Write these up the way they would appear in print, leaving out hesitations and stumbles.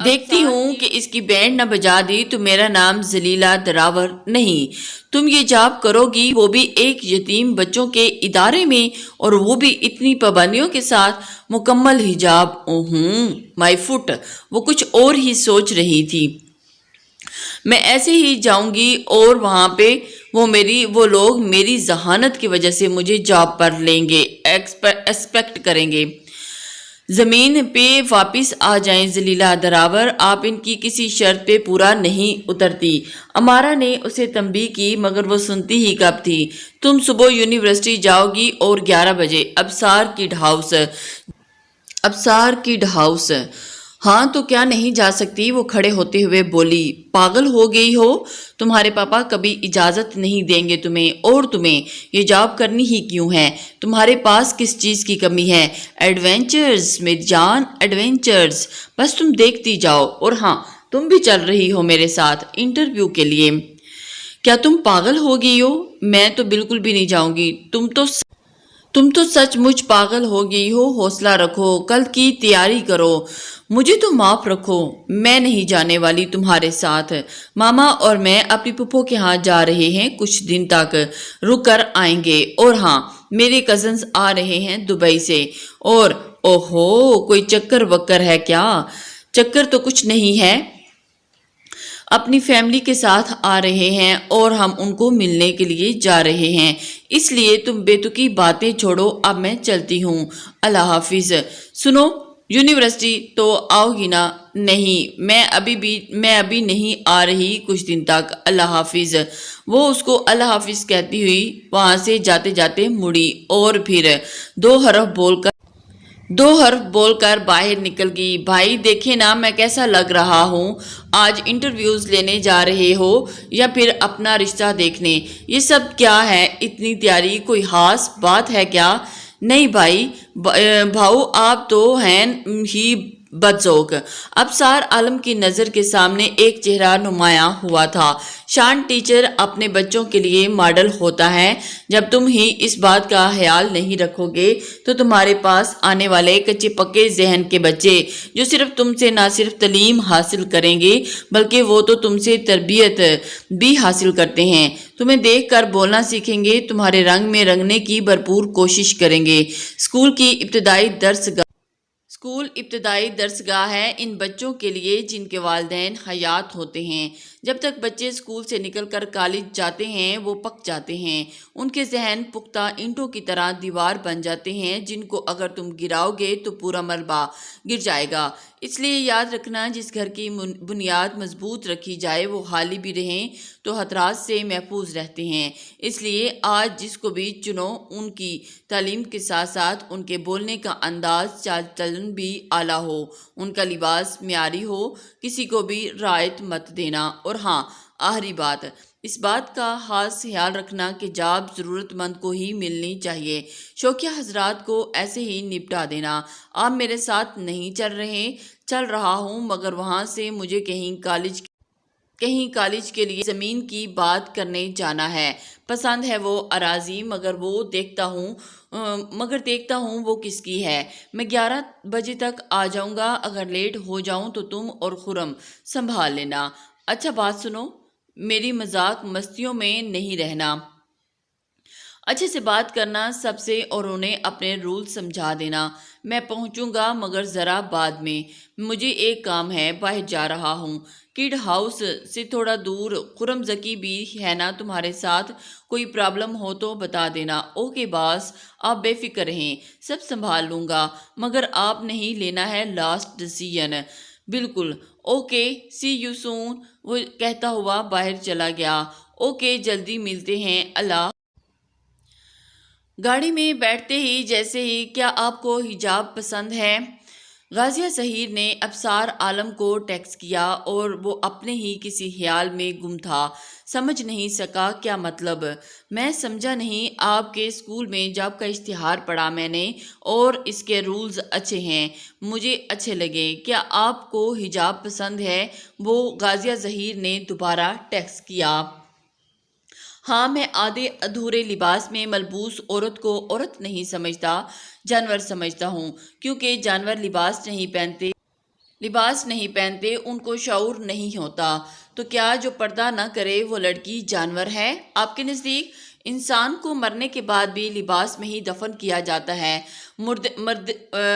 دیکھتی ہوں کہ اس کی بینڈ نہ بجا دی تو میرا نام ذلیلہ دراور نہیں۔ تم یہ جاب کرو گی وہ بھی ایک یتیم بچوں کے ادارے میں، اور وہ بھی اتنی پابندیوں کے ساتھ، مکمل حجاب۔ مائی فٹ۔ وہ کچھ اور ہی سوچ رہی تھی۔ میں ایسے ہی جاؤں گی اور وہاں پہ وہ لوگ میری ذہانت کی وجہ سے مجھے جاب پر لیں گے، ایکسپیکٹ کریں گے۔ زمین پہ واپس آ جائیں ذلیلہ دراور، آپ ان کی کسی شرط پہ پورا نہیں اترتی۔ امارا نے اسے تنبیہ کی مگر وہ سنتی ہی کب تھی۔ تم صبح یونیورسٹی جاؤ گی اور 11 بجے ابصار کڈ ہاؤس۔ ہاں تو کیا نہیں جا سکتی؟ وہ کھڑے ہوتے ہوئے بولی۔ پاگل ہو گئی ہو؟ تمہارے پاپا کبھی اجازت نہیں دیں گے تمہیں، اور تمہیں یہ جاب کرنی ہی کیوں ہے؟ تمہارے پاس کس چیز کی کمی ہے؟ ایڈونچرز میری جان، ایڈونچرز، بس تم دیکھتی جاؤ۔ اور ہاں، تم بھی چل رہی ہو میرے ساتھ انٹرویو کے لیے۔ کیا تم پاگل ہو گئی ہو؟ میں تو بالکل بھی نہیں جاؤں گی۔ تم تو سچ مچ پاگل ہو گئی ہو۔ حوصلہ رکھو، کل کی تیاری کرو۔ مجھے تو معاف رکھو، میں نہیں جانے والی تمہارے ساتھ۔ ماما اور میں اپنی پھپھو کے ہاں جا رہے ہیں، کچھ دن تک رک کر آئیں گے۔ اور ہاں، میرے کزنز آ رہے ہیں دبئی سے۔ اور اوہو، کوئی چکر وکر ہے کیا؟ چکر تو کچھ نہیں ہے، اپنی فیملی کے ساتھ آ رہے ہیں اور ہم ان کو ملنے کے لیے جا رہے ہیں، اس لیے تم بے تکی باتیں چھوڑو، اب میں چلتی ہوں، اللہ حافظ۔ سنو، یونیورسٹی تو آؤ گی نا؟ نہیں، میں ابھی نہیں آ رہی، کچھ دن تک، اللہ حافظ۔ وہ اس کو اللہ حافظ کہتی ہوئی وہاں سے جاتے جاتے مڑی اور پھر دو حرف بول کر باہر نکل گئی۔ بھائی دیکھے نا میں کیسا لگ رہا ہوں؟ آج انٹرویوز لینے جا رہے ہو یا پھر اپنا رشتہ دیکھنے؟ یہ سب کیا ہے؟ اتنی تیاری، کوئی خاص بات ہے کیا؟ نہیں بھائی، بھاؤ آپ تو ہیں ہی بدذوق۔ ابصار عالم کی نظر کے سامنے ایک چہرہ نمایاں ہوا تھا۔ شان ٹیچر اپنے بچوں کے لیے ماڈل ہوتا ہے۔ جب تم ہی اس بات کا خیال نہیں رکھو گے تو تمہارے پاس آنے والے کچے پکے ذہن کے بچے، جو صرف تم سے نہ صرف تعلیم حاصل کریں گے بلکہ وہ تو تم سے تربیت بھی حاصل کرتے ہیں، تمہیں دیکھ کر بولنا سیکھیں گے، تمہارے رنگ میں رنگنے کی بھرپور کوشش کریں گے۔ اسکول ابتدائی درسگاہ ہے ان بچوں کے لیے جن کے والدین حیات ہوتے ہیں۔ جب تک بچے اسکول سے نکل کر کالج جاتے ہیں وہ پک جاتے ہیں، ان کے ذہن پختہ اینٹوں کی طرح دیوار بن جاتے ہیں جن کو اگر تم گراؤ گے تو پورا ملبہ گر جائے گا۔ اس لیے یاد رکھنا، جس گھر کی بنیاد مضبوط رکھی جائے وہ خالی بھی رہیں تو خطرات سے محفوظ رہتے ہیں۔ اس لیے آج جس کو بھی چنو ان کی تعلیم کے ساتھ ساتھ ان کے بولنے کا انداز، چال چلن بھی اعلیٰ ہو، ان کا لباس معیاری ہو، کسی کو بھی رعایت مت دینا۔ اور ہاں، آخری بات، اس بات کا خاص خیال رکھنا کہ جاب ضرورت مند کو ہی ملنی چاہیے، شوقیہ حضرات کو ایسے ہی نپٹا دینا۔ آپ میرے ساتھ نہیں چل رہا ہوں مگر وہاں سے مجھے کہیں کالج کے لیے زمین کی بات کرنے جانا ہے۔ پسند ہے وہ اراضی مگر دیکھتا ہوں وہ کس کی ہے۔ میں 11 بجے تک آ جاؤں گا، اگر لیٹ ہو جاؤں تو تم اور خرم سنبھال لینا۔ اچھا بات سنو، میری مذاق مستیوں میں نہیں رہنا، اچھے سے بات کرنا سب سے اور انہیں اپنے رول سمجھا دینا۔ میں پہنچوں گا مگر ذرا بعد میں، مجھے ایک کام ہے، باہر جا رہا ہوں۔ کڈ ہاؤس سے تھوڑا دور خرم ذکی بھی ہے نا تمہارے ساتھ؟ کوئی پرابلم ہو تو بتا دینا۔ اوکے باس، آپ بے فکر رہیں، سب سنبھال لوں گا، مگر آپ نہیں لینا ہے لاسٹ ڈیسیژن۔ بالکل، اوکے، سی یو سون، وہ کہتا ہوا باہر چلا گیا۔ اوکے، جلدی ملتے ہیں، اللہ۔ گاڑی میں بیٹھتے ہی جیسے ہی، کیا آپ کو حجاب پسند ہے؟ غازیہ ظہیر نے ابصار عالم کو ٹیکسٹ کیا اور وہ اپنے ہی کسی خیال میں گم تھا، سمجھ نہیں سکا کیا مطلب۔ میں سمجھا نہیں، آپ کے اسکول میں جاب کا اشتہار پڑھا میں نے اور اس کے رولز اچھے ہیں، مجھے اچھے لگے۔ کیا آپ کو حجاب پسند ہے؟ وہ غازیہ ظہیر نے دوبارہ ٹیکسٹ کیا۔ ہاں، میں آدھے ادھورے لباس میں ملبوس عورت کو عورت نہیں سمجھتا، جانور سمجھتا ہوں، کیونکہ جانور لباس نہیں پہنتے لباس نہیں پہنتے ان کو شعور نہیں ہوتا، تو کیا جو پردہ نہ کرے وہ لڑکی جانور ہے؟ آپ کے نزدیک انسان کو مرنے کے بعد بھی لباس میں ہی دفن کیا جاتا ہے۔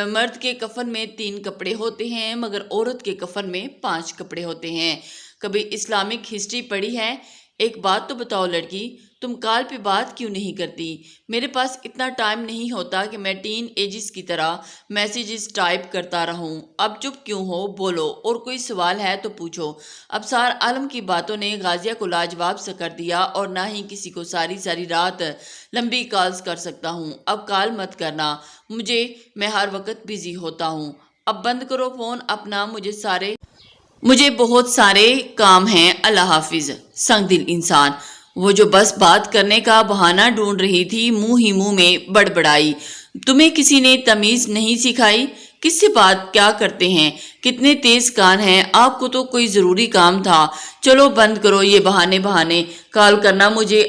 مرد کے کفن میں 3 کپڑے ہوتے ہیں مگر عورت کے کفن میں 5 کپڑے ہوتے ہیں۔ کبھی اسلامک ہسٹری پڑھی ہے؟ ایک بات تو بتاؤ لڑکی، تم کال پہ بات کیوں نہیں کرتی؟ میرے پاس اتنا ٹائم نہیں ہوتا کہ میں ٹین ایجز کی طرح میسیجز ٹائپ کرتا رہوں۔ اب چپ کیوں ہو؟ بولو، اور کوئی سوال ہے تو پوچھو۔ ابصار عالم کی باتوں نے غازیہ کو لاجواب سا کر دیا، اور نہ ہی کسی کو ساری رات لمبی کالز کر سکتا ہوں۔ اب کال مت کرنا مجھے، میں ہر وقت بزی ہوتا ہوں۔ اب بند کرو فون اپنا، مجھے بہت سارے کام ہیں، اللہ حافظ۔ سنگ دل انسان، وہ جو بس بات کرنے کا بہانہ ڈھونڈ رہی تھی منہ ہی منہ میں بڑبڑائی۔ تمہیں کسی نے تمیز نہیں سکھائی؟ کس سے بات کیا کرتے ہیں؟ کتنے تیز کان ہیں، آپ کو تو کوئی ضروری کام تھا۔ چلو بند کرو یہ بہانے کال کرنا، مجھے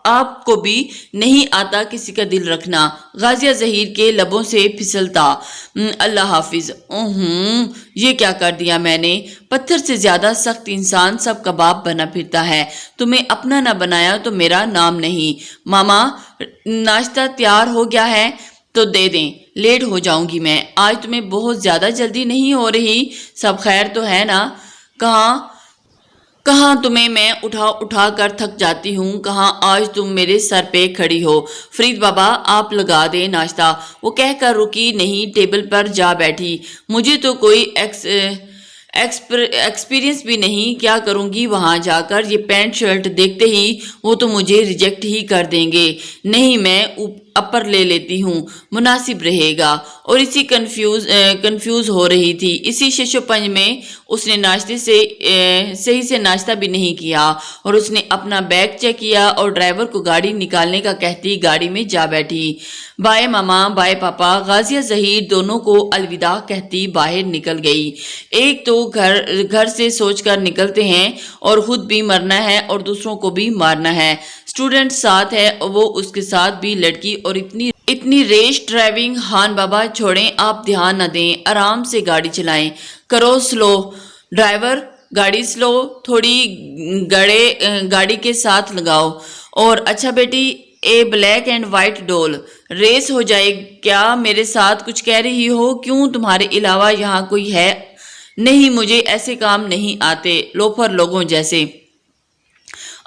آپ کو بھی نہیں آتا کسی کا دل رکھنا۔ غازیہ ظہیر کے لبوں سے پھسلتا، اللہ حافظ۔ یہ کیا کر دیا میں نے؟ پتھر سے زیادہ سخت انسان سب کا باپ بنا پھرتا ہے، تمہیں اپنا نہ بنایا تو میرا نام نہیں۔ ماما ناشتہ تیار ہو گیا ہے تو دے دیں، لیٹ ہو جاؤں گی میں۔ آج تمہیں بہت زیادہ جلدی نہیں ہو رہی؟ سب خیر تو ہے نا؟ کہاں تمہیں میں اٹھا کر تھک جاتی ہوں، کہاں آج تم میرے سر پہ کھڑی ہو۔ فرید بابا آپ لگا دیں ناشتہ، وہ کہہ کر رکی نہیں، ٹیبل پر جا بیٹھی۔ مجھے تو کوئی ایکسپیرینس بھی نہیں، کیا کروں گی وہاں جا کر؟ یہ پینٹ شرٹ دیکھتے ہی وہ تو مجھے ریجیکٹ ہی کر دیں گے۔ نہیں، میں اپر لے لیتی ہوں، مناسب رہے گا۔ اور اسی کنفیوز ہو رہی تھی، اسی شش و پنج میں اس نے صحیح سے ناشتہ بھی نہیں کیا، اور اس نے اپنا بیگ چیک کیا اور ڈرائیور کو گاڑی نکالنے کا کہتی گاڑی میں جا بیٹھی۔ بائے ماما، بائے پاپا، غازیہ ظہیر دونوں کو الوداع کہتی باہر نکل گئی۔ ایک تو گھر سے سوچ کر نکلتے ہیں، اور خود بھی مرنا ہے اور دوسروں کو بھی مارنا ہے۔ اسٹوڈنٹ ساتھ ہے، وہ اس کے ساتھ بھی لڑکی، اور اتنی ریش ڈرائیونگ۔ ہان بابا چھوڑیں، آپ دھیان نہ دیں، آرام سے گاڑی چلائیں، کرو سلو۔ ڈرائیور گاڑی سلو، تھوڑی گاڑی کے ساتھ لگاؤ۔ اور اچھا بیٹی، اے بلیک اینڈ وائٹ ڈول، ریس ہو جائے کیا؟ میرے ساتھ کچھ کہہ رہی ہو؟ کیوں، تمہارے علاوہ یہاں کوئی ہے؟ نہیں، مجھے ایسے کام نہیں آتے، لوفر لوگوں جیسے۔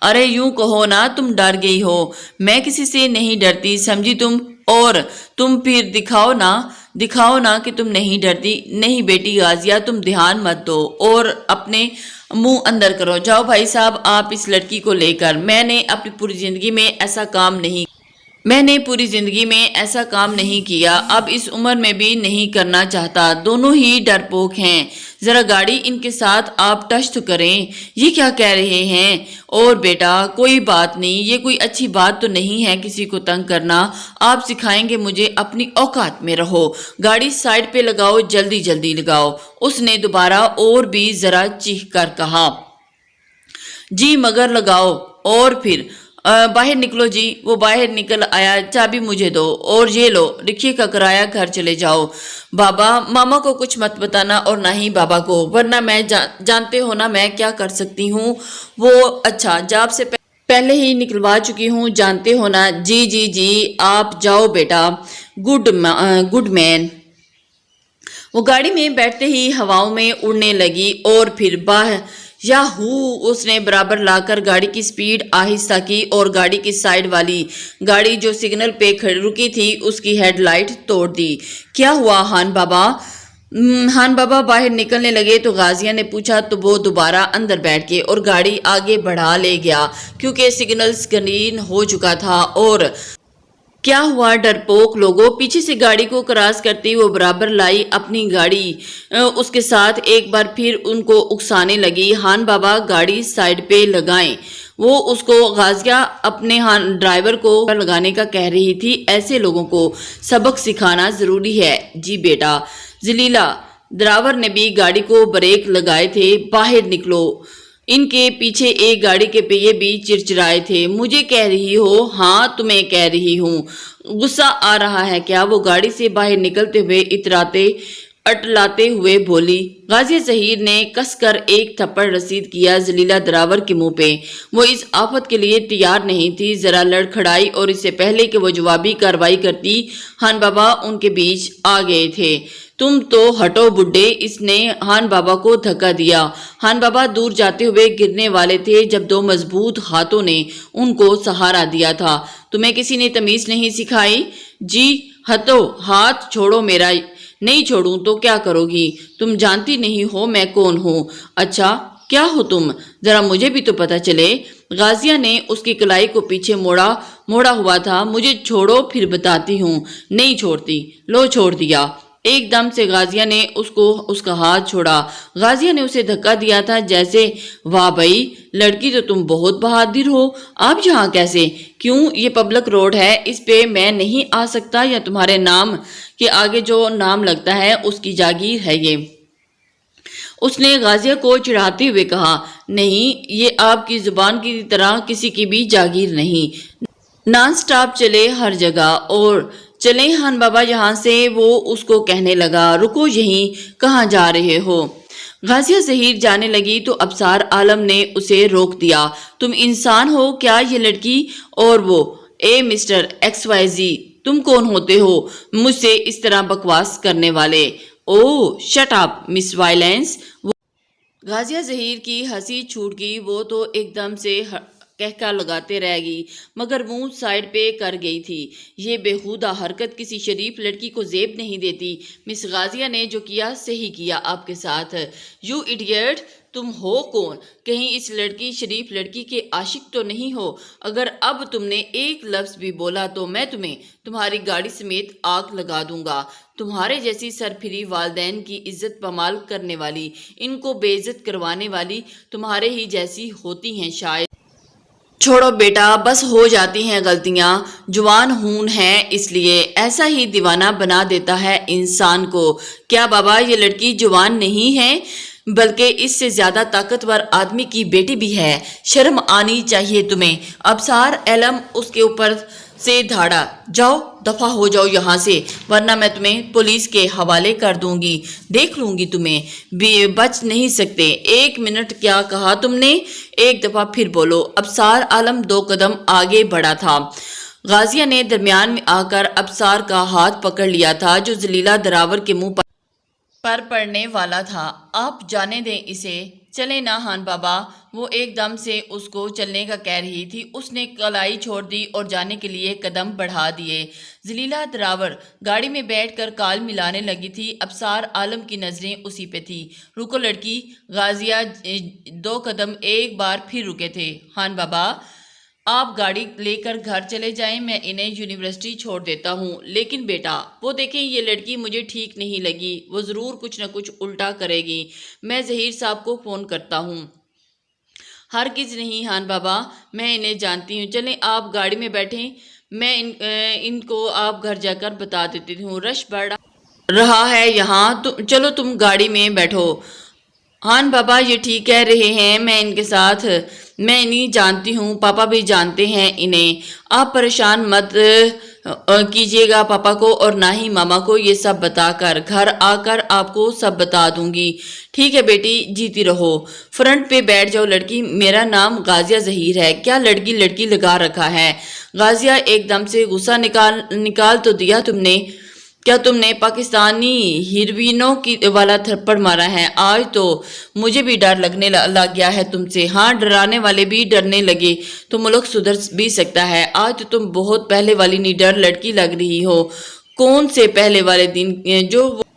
ارے یوں کہو نا، تم ڈر گئی ہو۔ میں کسی سے نہیں ڈرتی، سمجھی تم؟ اور تم پھر دکھاؤ نا کہ تم نہیں ڈرتی۔ نہیں بیٹی غازیہ، تم دھیان مت دو اور اپنے منہ اندر کرو۔ جاؤ بھائی صاحب آپ اس لڑکی کو لے کر۔ میں نے پوری زندگی میں ایسا کام نہیں کیا، اب اس عمر میں بھی نہیں کرنا چاہتا۔ دونوں ہی ڈرپوک ہیں، ذرا گاڑی ان کے ساتھ آپ ٹچ تو کریں۔ یہ کیا کہہ رہے ہیں؟ اور بیٹا کوئی بات نہیں، یہ کوئی اچھی بات تو نہیں ہے کسی کو تنگ کرنا، آپ سکھائیں گے مجھے، اپنی اوقات میں رہو۔ گاڑی سائڈ پہ لگاؤ، جلدی لگاؤ، اس نے دوبارہ اور بھی ذرا چیخ کر کہا۔ جی مگر لگاؤ۔ اور پھر باہر نکلو جی۔ وہ باہر نکل آیا۔ چابی مجھے دو، اور یہ لو رکشے کا کرایہ، گھر چلے جاؤ۔ بابا ماما کو کچھ مت بتانا، اور نہ ہی بابا کو، ورنہ میں جانتے ہو نا میں کیا کر سکتی ہوں۔ وہ اچھا جاب سے پہلے ہی نکلوا چکی ہوں، جانتے ہو نا۔ جی آپ جاؤ بیٹا، گڈ مین۔ وہ گاڑی میں بیٹھتے ہی ہواؤں میں اڑنے لگی، اور پھر یاہو، اس نے برابر لا کر گاڑی کی سپیڈ آہستہ کی، اور گاڑی کی سائیڈ والی گاڑی جو سگنل پہ رکی تھی اس کی ہیڈ لائٹ توڑ دی۔ کیا ہوا ہان بابا باہر نکلنے لگے تو غازیہ نے پوچھا، تو وہ دوبارہ اندر بیٹھ کے اور گاڑی آگے بڑھا لے گیا کیونکہ سگنل گرین ہو چکا تھا۔ اور کیا ہوا ڈرپوک لوگوں؟ پیچھے سے گاڑی کو کراس کرتی وہ برابر لائی اپنی گاڑی اس کے ساتھ، ایک بار پھر ان کو اکسانے لگی۔ ہان بابا گاڑی سائیڈ پہ لگائیں، وہ اس کو غازیہ اپنے ڈرائیور کو لگانے کا کہہ رہی تھی۔ ایسے لوگوں کو سبق سکھانا ضروری ہے۔ جی بیٹا۔ ذلیلہ ڈرائیور نے بھی گاڑی کو بریک لگائے تھے۔ باہر نکلو۔ ان کے پیچھے ایک گاڑی کے پہیے بھی چرچرائے تھے۔ مجھے کہہ رہی ہو؟ ہاں تمہیں کہہ رہی ہوں۔ غصہ آ رہا ہے کیا؟ وہ گاڑی سے باہر نکلتے ہوئے اتراتے اٹلاتے ہوئے بولی۔ غازیہ ظہیر نے کس کر ایک تھپڑ رسید کیا زلیلہ دراور کے منہ پہ۔ وہ اس آفت کے لیے تیار نہیں تھی، ذرا لڑکھڑائی اور اس سے پہلے کہ وہ جوابی کارروائی کرتی، خان بابا ان کے بیچ آ گئے تھے۔ تم تو ہٹو بڈھے، اس نے خان بابا کو دھکا دیا۔ خان بابا دور جاتے ہوئے گرنے والے تھے جب دو مضبوط ہاتھوں نے ان کو سہارا دیا تھا۔ تمہیں کسی نے تمیز نہیں سکھائی؟ جی ہٹو، ہاتھ چھوڑو میرا۔ نہیں چھوڑوں تو کیا کرو گی؟ تم جانتی نہیں ہو میں کون ہوں۔ اچھا کیا ہو تم؟ ذرا مجھے بھی تو پتہ چلے۔ غازیہ نے اس کی کلائی کو پیچھے موڑا ہوا تھا۔ مجھے چھوڑو پھر بتاتی ہوں۔ نہیں چھوڑتی۔ لو چھوڑ دیا۔ ایک دم سے غازیہ نے اس کا ہاتھ چھوڑا۔ غازیہ نے اسے دھکا دیا تھا جیسے واہ بھائی لڑکی تو تم بہت بہادر ہو۔ آپ یہاں کیسے؟ کیوں؟ یہ پبلک روڈ ہے، اس پہ میں نہیں آ سکتا یا تمہارے نام کے آگے جو نام لگتا ہے اس کی جاگیر ہے یہ؟ اس نے غازیہ کو چڑھاتے ہوئے کہا۔ نہیں، یہ آپ کی زبان کی طرح کسی کی بھی جاگیر نہیں۔ نان سٹاپ چلے ہر جگہ۔ اور چلیں خان بابا یہاں سے، وہ اس کو کہنے لگا۔ رکو یہیں، کہاں جا رہے ہو؟ غازیہ ظہیر جانے لگی تو ابصار عالم نے اسے روک دیا۔ تم انسان ہو کیا؟ یہ لڑکی اور وہ اے مسٹر ایکس وائی زی، تم کون ہوتے ہو مجھ سے اس طرح بکواس کرنے والے؟ اوہ شٹ اپ مس وائلنس۔ غازیہ ظہیر کی ہنسی چھوٹ گئی۔ وہ تو ایک دم سے کہکا لگاتے رہ گئی مگر منہ سائڈ پہ کر گئی تھی۔ یہ بےہودہ حرکت کسی شریف لڑکی کو زیب نہیں دیتی۔ مس غازیہ نے جو کیا صحیح کیا آپ کے ساتھ۔ یو ایڈیٹ، تم ہو کون؟ کہیں اس لڑکی شریف لڑکی کے عاشق تو نہیں ہو؟ اگر اب تم نے ایک لفظ بھی بولا تو میں تمہیں تمہاری گاڑی سمیت آگ لگا دوں گا۔ تمہارے جیسی سرپھری والدین کی عزت پامال کرنے والی، ان کو بے عزت کروانے والی تمہارے ہی جیسی ہوتی ہیں شاید۔ چھوڑو بیٹا، بس ہو جاتی ہیں غلطیاں، جوان ہون ہے اس لیے ایسا ہی دیوانہ بنا دیتا ہے انسان کو۔ کیا بابا یہ لڑکی جوان نہیں ہے بلکہ اس سے زیادہ طاقتور آدمی کی بیٹی بھی ہے؟ شرم آنی چاہیے تمہیں۔ ابصار عالم اس کے اوپر سے دھاڑا۔ جاؤ دفع ہو جاؤ یہاں سے ورنہ میں تمہیں پولیس کے حوالے کر دوں گی، دیکھ لوں گی تمہیں، بچ نہیں سکتے۔ ایک منٹ کیا کہا تم نے؟ ایک دفعہ پھر بولو۔ ابصار عالم 2 قدم آگے بڑھا تھا۔ غازیہ نے درمیان میں آ کر ابصار کا ہاتھ پکڑ لیا تھا جو زلیلہ دراور کے منہ پر پڑنے والا تھا۔ آپ جانے دیں اسے، چلے نا خان بابا۔ وہ ایک دم سے اس کو چلنے کا کہہ رہی تھی، اس نے کلائی چھوڑ دی اور جانے کے لیے قدم بڑھا دیے۔ زلیلہ دراور گاڑی میں بیٹھ کر کال ملانے لگی تھی۔ ابصار عالم کی نظریں اسی پہ تھی۔ رکو لڑکی۔ غازیہ 2 قدم ایک بار پھر رکے تھے۔ خان بابا آپ گاڑی لے کر گھر چلے جائیں، میں انہیں یونیورسٹی چھوڑ دیتا ہوں۔ لیکن بیٹا وہ دیکھیں یہ لڑکی مجھے ٹھیک نہیں لگی، وہ ضرور کچھ نہ کچھ الٹا کرے گی، میں ظہیر صاحب کو فون کرتا ہوں۔ ہرگز نہیں خان بابا، میں انہیں جانتی ہوں، چلیں آپ گاڑی میں بیٹھیں، میں ان کو آپ گھر جا کر بتا دیتی ہوں۔ رش بڑھ رہا ہے یہاں، چلو تم گاڑی میں بیٹھو۔ خان بابا یہ ٹھیک کہہ رہے ہیں، میں ان کے ساتھ، میں انہیں جانتی ہوں، پاپا بھی جانتے ہیں انہیں، آپ پریشان مت کیجیے گا پاپا کو اور نہ ہی ماما کو یہ سب بتا کر، گھر آ کر آپ کو سب بتا دوں گی۔ ٹھیک ہے بیٹی، جیتی رہو، فرنٹ پہ بیٹھ جاؤ لڑکی، میرا نام غازیہ ظہیر ہے، کیا لڑکی لڑکی لگا رکھا ہے؟ غازیہ ایک دم سے غصہ نکال تو دیا تم نے، کیا تم نے پاکستانی ہیروینوں کی والا تھپڑ مارا ہے؟ آج تو مجھے بھی ڈر لگنے لگ گیا ہے تم سے۔ ہاں ڈرانے والے بھی ڈرنے لگے تو ملک سدھر بھی سکتا ہے۔ آج تو تم بہت پہلے والی نڈر لڑکی لگ رہی ہو۔ کون سے پہلے والے دن؟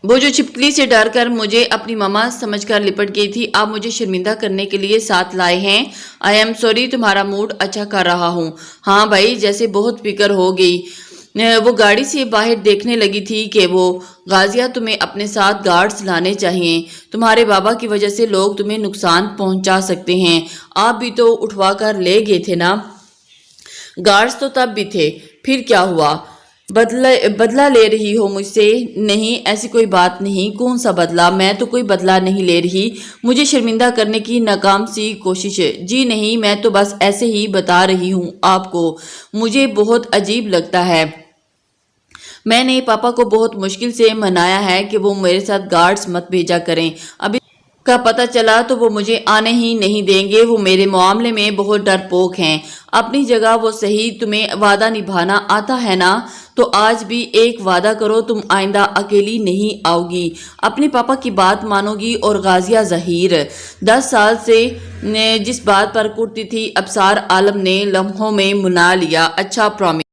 وہ جو چھپکلی سے ڈر کر مجھے اپنی ماما سمجھ کر لپٹ گئی تھی، آپ مجھے شرمندہ کرنے کے لیے ساتھ لائے ہیں۔ آئی ایم سوری، تمہارا موڈ اچھا کر رہا ہوں۔ ہاں بھائی، جیسے بہت فکر ہو گئی۔ وہ گاڑی سے باہر دیکھنے لگی تھی کہ وہ غازیہ تمہیں اپنے ساتھ گارڈز لانے چاہیے، تمہارے بابا کی وجہ سے لوگ تمہیں نقصان پہنچا سکتے ہیں، آپ بھی تو اٹھوا کر لے گئے تھے نا۔ گارڈز تو تب بھی تھے، پھر کیا ہوا؟ بدلہ لے رہی ہو مجھ سے؟ نہیں ایسی کوئی بات نہیں۔ کون سا بدلہ؟ میں تو کوئی بدلہ نہیں لے رہی، مجھے شرمندہ کرنے کی ناکام سی کوشش۔ جی نہیں، میں تو بس ایسے ہی بتا رہی ہوں آپ کو، مجھے بہت عجیب لگتا ہے۔ میں نے پاپا کو بہت مشکل سے منایا ہے کہ وہ میرے ساتھ گارڈز مت بھیجا کریں، ابھی کا پتہ چلا تو وہ مجھے آنے ہی نہیں دیں گے، وہ میرے معاملے میں بہت ڈرپوک ہیں۔ اپنی جگہ وہ صحیح، تمہیں وعدہ نبھانا آتا ہے نا، تو آج بھی ایک وعدہ کرو تم آئندہ اکیلی نہیں آؤ گی، اپنے پاپا کی بات مانو گی۔ اور غازیہ ظہیر 10 سال سے جس بات پر کرتی تھی، ابصار عالم نے لمحوں میں منا لیا۔ اچھا، پرومس۔